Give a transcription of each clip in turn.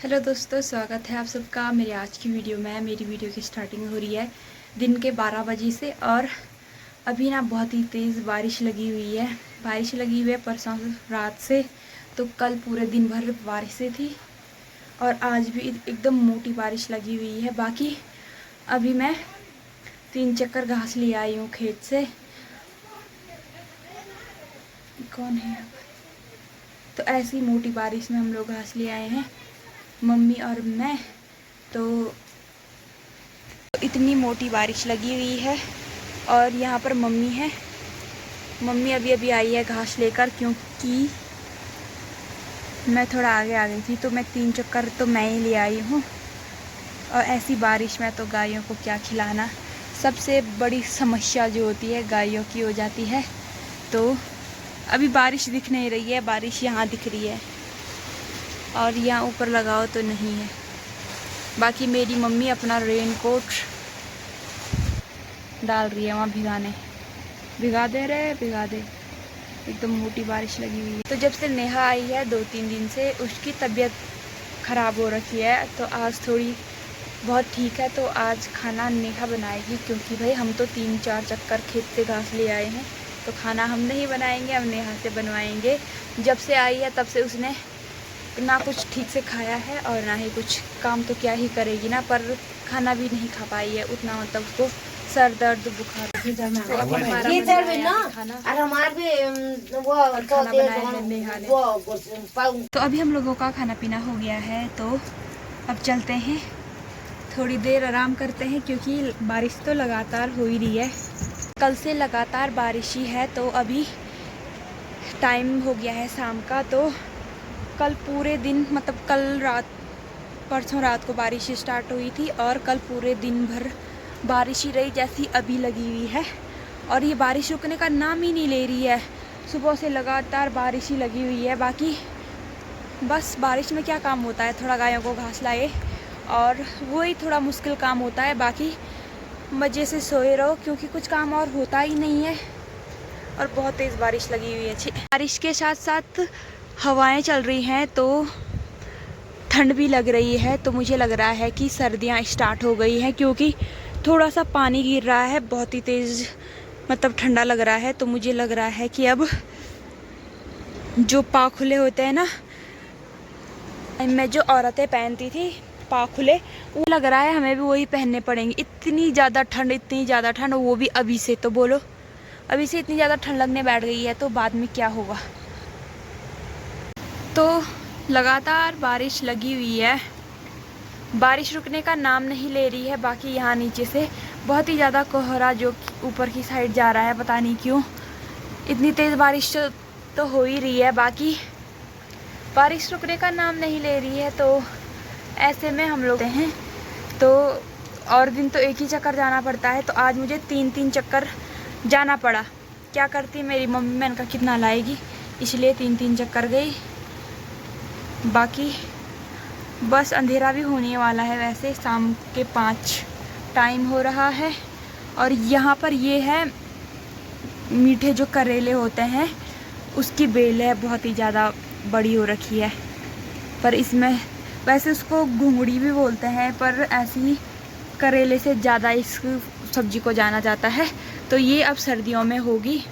Hello दोस्तों, स्वागत है आप सबका मेरे आज की वीडियो में। मेरी वीडियो की स्टार्टिंग हो रही है दिन के 12 बजे से और अभी ना बहुत ही तेज़ बारिश लगी हुई है। बारिश लगी हुई है परसों रात से, तो कल पूरे दिन भर बारिशें थी और आज भी एकदम मोटी बारिश लगी हुई है। बाकी अभी मैं 3 चक्कर घास ले आई हूँ खेत से। कौन है अब? तो ऐसी मोटी बारिश में हम लोग घास ले आए हैं, मम्मी और मैं। तो इतनी मोटी बारिश लगी हुई है और यहाँ पर मम्मी है। मम्मी अभी अभी आई है घास लेकर, क्योंकि मैं थोड़ा आगे आ गई थी तो मैं 3 चक्कर तो मैं ही ले आई हूँ। और ऐसी बारिश में तो गायों को क्या खिलाना, सबसे बड़ी समस्या जो होती है गायों की हो जाती है। तो अभी बारिश दिख नहीं रही है, बारिश यहाँ दिख रही है और यहाँ ऊपर लगाओ तो नहीं है। बाकी मेरी मम्मी अपना रेनकोट डाल रही है वहाँ भिगा दे, एकदम मोटी बारिश लगी हुई है। तो जब से नेहा आई है 2-3 दिन से, उसकी तबीयत ख़राब हो रखी है, तो आज थोड़ी बहुत ठीक है। तो आज खाना नेहा बनाएगी, क्योंकि भाई हम तो 3-4 चक्कर खेत से घास ले आए हैं, तो खाना हम नहीं बनाएंगे, हम नेहा से बनवाएंगे। जब से आई है तब से उसने ना कुछ ठीक से खाया है और ना ही कुछ काम, तो क्या ही करेगी ना, पर खाना भी नहीं खा पाई है उतना, मतलब उसको सर दर्द बुखार। तो अभी हम लोगों का खाना पीना हो गया है, तो अब चलते हैं, थोड़ी देर आराम करते हैं, क्योंकि बारिश तो लगातार हो ही रही है। कल से लगातार बारिश ही है। तो अभी टाइम हो गया है शाम का। तो कल पूरे दिन, मतलब परसों रात को बारिश स्टार्ट हुई थी और कल पूरे दिन भर बारिश ही रही, जैसी अभी लगी हुई है। और ये बारिश रुकने का नाम ही नहीं ले रही है, सुबह से लगातार बारिश ही लगी हुई है। बाकी बस बारिश में क्या काम होता है, थोड़ा गायों को घास लाए और वही थोड़ा मुश्किल काम होता है। बाकी मज़े से सोए रहो, क्योंकि कुछ काम और होता ही नहीं है। और बहुत तेज़ बारिश लगी हुई है। बारिश के साथ साथ हवाएं चल रही हैं, तो ठंड भी लग रही है। तो मुझे लग रहा है कि सर्दियां स्टार्ट हो गई हैं, क्योंकि थोड़ा सा पानी गिर रहा है, बहुत ही तेज़, मतलब ठंडा लग रहा है। तो मुझे लग रहा है कि अब जो पाखुले होते हैं ना, मैं जो औरतें पहनती थी पाखुले, वो लग रहा है हमें भी वही पहनने पड़ेंगे। इतनी ज़्यादा ठंड, वो भी अभी से। तो बोलो, अभी से इतनी ज़्यादा ठंड लगने बैठ गई है, तो बाद में क्या होगा। तो लगातार बारिश लगी हुई है, बारिश रुकने का नाम नहीं ले रही है। बाकी यहाँ नीचे से बहुत ही ज़्यादा कोहरा जो ऊपर की साइड जा रहा है, पता नहीं क्यों। इतनी तेज़ बारिश तो हो ही रही है, बाकी बारिश रुकने का नाम नहीं ले रही है। तो ऐसे में हम लोग हैं, तो और दिन तो एक ही चक्कर जाना पड़ता है, तो आज मुझे 3-3 चक्कर जाना पड़ा। क्या करती मेरी मम्मी, मैंने कहा कितना लाएगी, इसलिए 3-3 चक्कर गई। बाकी बस अंधेरा भी होने वाला है, वैसे शाम के 5 टाइम हो रहा है। और यहाँ पर ये है मीठे जो करेले होते हैं, उसकी बेल है, बहुत ही ज़्यादा बड़ी हो रखी है। पर इसमें वैसे उसको घुंगड़ी भी बोलते हैं, पर ऐसी करेले से ज़्यादा इस सब्जी को जाना जाता है। तो ये अब सर्दियों में होगी।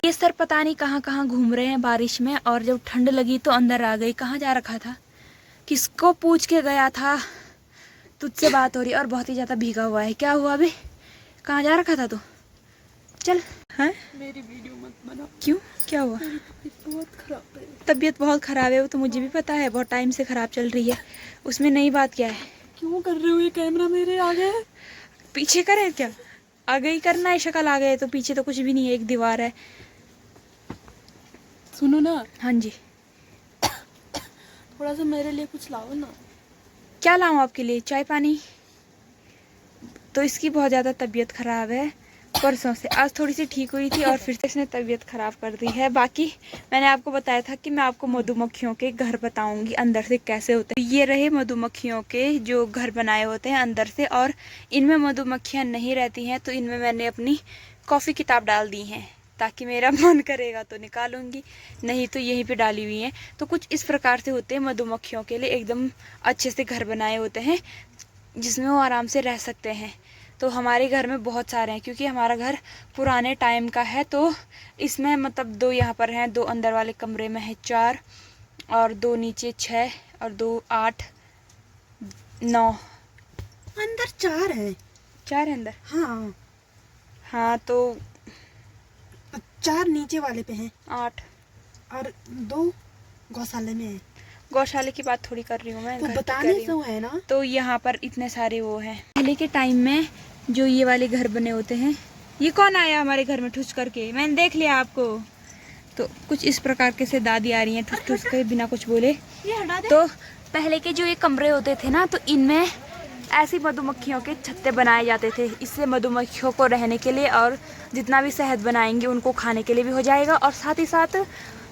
ये सर पता नहीं कहाँ कहाँ घूम रहे हैं बारिश में, और जब ठंड लगी तो अंदर आ गई। कहाँ जा रखा था, किसको पूछ के गया था, तुझसे बात हो रही, और बहुत ही ज़्यादा भीगा हुआ है। क्या हुआ अभी, कहाँ जा रखा था तू? चल। हैं, मेरी वीडियो मत बना। क्यों, क्या हुआ? मेरी तबीयत बहुत खराब है। तबीयत बहुत ख़राब है, वो तो मुझे भी पता है, बहुत टाइम से ख़राब चल रही है। उसमें नई बात क्या है? क्यों कर रहे हो ये, कैमरा मेरे आगे है। पीछे करे क्या? आगे ही करना है, शक्ल आ गए तो पीछे तो कुछ भी नहीं है, एक दीवार है। सुनो ना। हाँ जी। थोड़ा सा मेरे लिए कुछ लाओ ना। क्या लाऊं आपके लिए, चाय पानी? तो इसकी बहुत ज़्यादा तबीयत ख़राब है, परसों से। आज थोड़ी सी ठीक हुई थी और फिर से इसने तबीयत ख़राब कर दी है। बाकी मैंने आपको बताया था कि मैं आपको मधुमक्खियों के घर बताऊंगी अंदर से कैसे होते हैं। ये रहे मधुमक्खियों के जो घर बनाए होते हैं अंदर से, और इनमें मधुमक्खियाँ नहीं रहती हैं तो इनमें मैंने अपनी कॉफ़ी किताब डाल दी हैं, ताकि मेरा मन करेगा तो निकालूंगी, नहीं तो यहीं पे डाली हुई हैं। तो कुछ इस प्रकार से होते हैं मधुमक्खियों के लिए, एकदम अच्छे से घर बनाए होते हैं जिसमें वो आराम से रह सकते हैं। तो हमारे घर में बहुत सारे हैं, क्योंकि हमारा घर पुराने टाइम का है। तो इसमें मतलब 2 यहाँ पर हैं, 2 अंदर वाले कमरे में है 4, और 2 नीचे 6, और 2 8 9। अंदर 4 है। 4 है अंदर। हाँ हाँ तो 4 नीचे वाले पे हैं 8। और 2 गौशाले में है। गौशाले की बात थोड़ी कर रही हूँ मैं, तो घर की कर बताने रही से हूँ। है ना। तो यहाँ पर इतने सारे वो हैं। पहले के टाइम में जो ये वाले घर बने होते हैं, ये कौन आया हमारे घर में ठुस करके, मैंने देख लिया आपको। तो कुछ इस प्रकार के से दादी आ रही हैं ठुस ठुस के बिना कुछ बोले। तो पहले के जो ये कमरे होते थे ना, तो इनमें ऐसी मधुमक्खियों के छत्ते बनाए जाते थे। इससे मधुमक्खियों को रहने के लिए और जितना भी शहद बनाएंगे उनको खाने के लिए भी हो जाएगा, और साथ ही साथ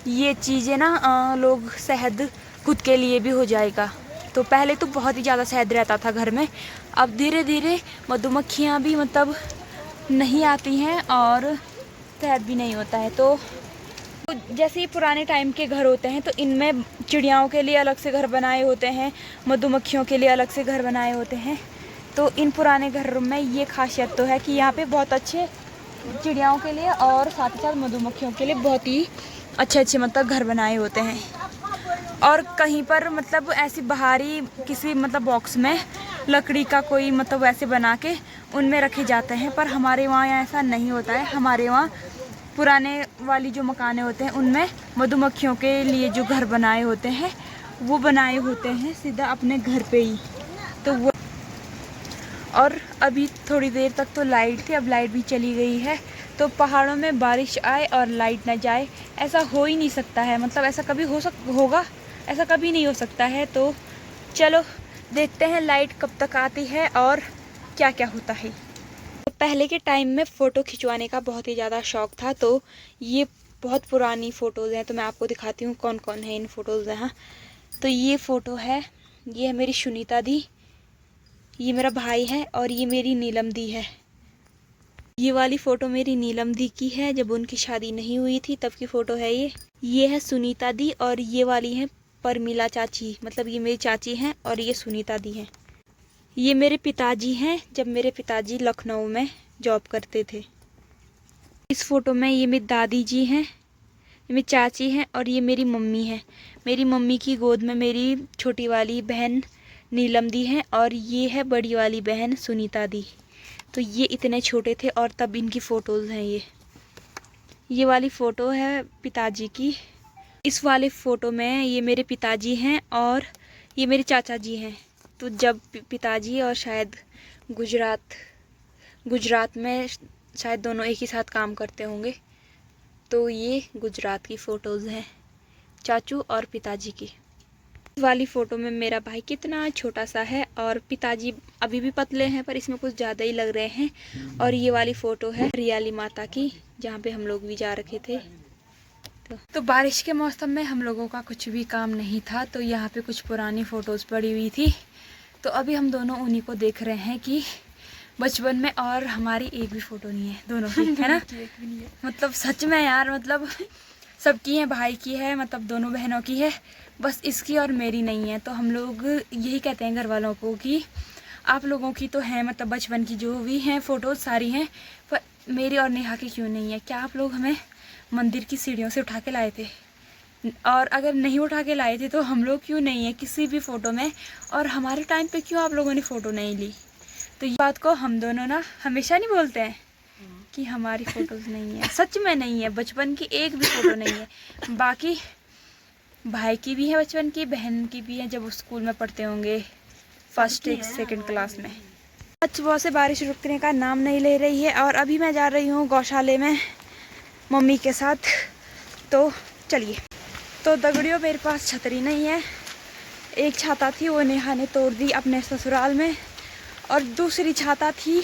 ये चीज़ें ना लोग शहद खुद के लिए भी हो जाएगा। तो पहले तो बहुत ही ज़्यादा शहद रहता था घर में, अब धीरे धीरे मधुमक्खियाँ भी मतलब नहीं आती हैं और शहद भी नहीं होता है। तो जैसे ही पुराने टाइम के घर होते हैं, तो इनमें चिड़ियाओं के लिए अलग से घर बनाए होते हैं, मधुमक्खियों के लिए अलग से घर बनाए होते हैं। तो इन पुराने घरों में ये खासियत तो है कि यहाँ पे बहुत अच्छे चिड़ियाओं के लिए और साथ ही साथ मधुमक्खियों के लिए बहुत ही अच्छे अच्छे मतलब घर बनाए होते हैं। और कहीं पर मतलब ऐसी बाहरी किसी मतलब बॉक्स में लकड़ी का कोई मतलब वैसे बना के उनमें रखे जाते हैं, पर हमारे वहाँ ऐसा नहीं होता है। हमारे वहाँ पुराने वाली जो मकाने होते हैं उनमें मधुमक्खियों के लिए जो घर बनाए होते हैं वो बनाए होते हैं सीधा अपने घर पे ही। तो वो, और अभी थोड़ी देर तक तो लाइट थी, अब लाइट भी चली गई है। तो पहाड़ों में बारिश आए और लाइट ना जाए, ऐसा हो ही नहीं सकता है। मतलब ऐसा कभी होगा, ऐसा कभी नहीं हो सकता है। तो चलो देखते हैं लाइट कब तक आती है और क्या क्या होता है। पहले के टाइम में फ़ोटो खिंचवाने का बहुत ही ज़्यादा शौक़ था। तो ये बहुत पुरानी फ़ोटोज़ हैं, तो मैं आपको दिखाती हूँ कौन कौन है इन फ़ोटोज़ में। हाँ, तो ये फ़ोटो है, ये है मेरी सुनीता दी, ये मेरा भाई है, और ये मेरी नीलम दी है। ये वाली फ़ोटो मेरी नीलम दी की है, जब उनकी शादी नहीं हुई थी तब की फ़ोटो है ये है सुनीता दी, और ये वाली है परमिला चाची, मतलब ये मेरी चाची हैं और ये सुनीता दी हैं। ये मेरे पिताजी हैं, जब मेरे पिताजी लखनऊ में जॉब करते थे। इस फ़ोटो में ये मेरी दादी जी हैं, ये मेरी चाची हैं, और ये मेरी मम्मी है। मेरी मम्मी की गोद में मेरी छोटी वाली बहन नीलम दी है, और ये है बड़ी वाली बहन सुनीता दी। तो ये इतने छोटे थे और तब इनकी फ़ोटोज़ हैं। ये वाली फ़ोटो है पिताजी की। इस वाले फ़ोटो में ये मेरे पिताजी हैं और ये मेरे चाचा जी हैं। तो जब पिताजी और शायद गुजरात में शायद दोनों एक ही साथ काम करते होंगे। तो ये गुजरात की फ़ोटोज़ हैं चाचू और पिताजी की। इस वाली फ़ोटो में मेरा भाई कितना छोटा सा है, और पिताजी अभी भी पतले हैं पर इसमें कुछ ज़्यादा ही लग रहे हैं। और ये वाली फ़ोटो है रियाली माता की, जहाँ पे हम लोग भी जा रखे थे। तो बारिश के मौसम में हम लोगों का कुछ भी काम नहीं था, तो यहाँ पे कुछ पुरानी फ़ोटोज़ पड़ी हुई थी। तो अभी हम दोनों उन्हीं को देख रहे हैं कि बचपन में, और हमारी एक भी फ़ोटो नहीं है दोनों की, है ना। मतलब सच में यार, मतलब सबकी है, भाई की है, मतलब दोनों बहनों की है, बस इसकी और मेरी नहीं है। तो हम लोग यही कहते हैं घर वालों को कि आप लोगों की तो है, मतलब बचपन की जो भी हैं फ़ोटोज़ सारी हैं, पर मेरी और नेहा की क्यों नहीं है। क्या आप लोग हमें मंदिर की सीढ़ियों से उठा के लाए थे, और अगर नहीं उठा के लाए थे तो हम लोग क्यों नहीं है किसी भी फ़ोटो में, और हमारे टाइम पे क्यों आप लोगों ने फ़ोटो नहीं ली। तो ये बात को हम दोनों ना हमेशा नहीं बोलते हैं कि हमारी फ़ोटोज़ नहीं है, सच में नहीं है, बचपन की एक भी फ़ोटो नहीं है। बाकी भाई की भी है बचपन की, बहन की भी है जब वो स्कूल में पढ़ते होंगे फर्स्ट सेकंड क्लास में। आज सुबह से बारिश रुकने का नाम नहीं ले रही है, और अभी मैं जा रही हूँ गौशाले में मम्मी के साथ। तो चलिए। तो दगड़ियों, मेरे पास छतरी नहीं है। एक छाता थी वो नेहा ने तोड़ दी अपने ससुराल में, और दूसरी छाता थी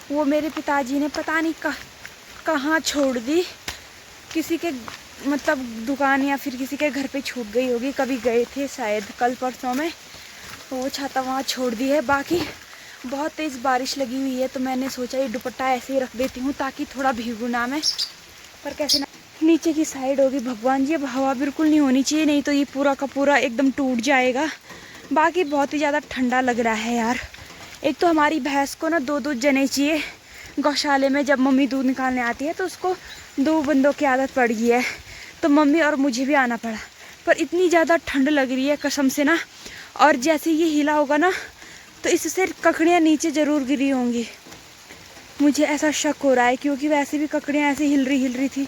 वो मेरे पिताजी ने पता नहीं कहाँ छोड़ दी, किसी के मतलब दुकान या फिर किसी के घर पे छूट गई होगी, कभी गए थे शायद कल परसों में, तो वो छाता वहाँ छोड़ दी है। बाकी बहुत तेज़ बारिश लगी हुई है तो मैंने सोचा ये दुपट्टा ऐसे ही रख देती हूँ ताकि थोड़ा भीगू ना मैं, पर कैसे ना नीचे की साइड होगी। भगवान जी अब हवा बिल्कुल नहीं होनी चाहिए, नहीं तो ये पूरा का पूरा एकदम टूट जाएगा। बाकी बहुत ही ज़्यादा ठंडा लग रहा है यार। एक तो हमारी भैंस को ना 2-2 जने चाहिए गौशाले में, जब मम्मी दूध निकालने आती है तो उसको 2 बंदों की आदत पड़ गई है, तो मम्मी और मुझे भी आना पड़ा। पर इतनी ज़्यादा ठंड लग रही है कसम से ना, और जैसे ये हिला होगा ना तो इससे ककड़ियाँ नीचे ज़रूर गिरी होंगी, मुझे ऐसा शक हो रहा है, क्योंकि वैसे भी ककड़ियाँ ऐसे हिल रही थी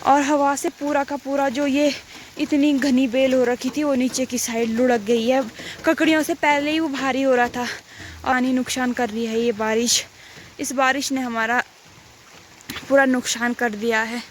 और हवा से पूरा का पूरा जो ये इतनी घनी बेल हो रखी थी वो नीचे की साइड लुढ़क गई है। ककड़ियों से पहले ही वो भारी हो रहा था, पानी नुकसान कर रही है ये बारिश। इस बारिश ने हमारा पूरा नुकसान कर दिया है।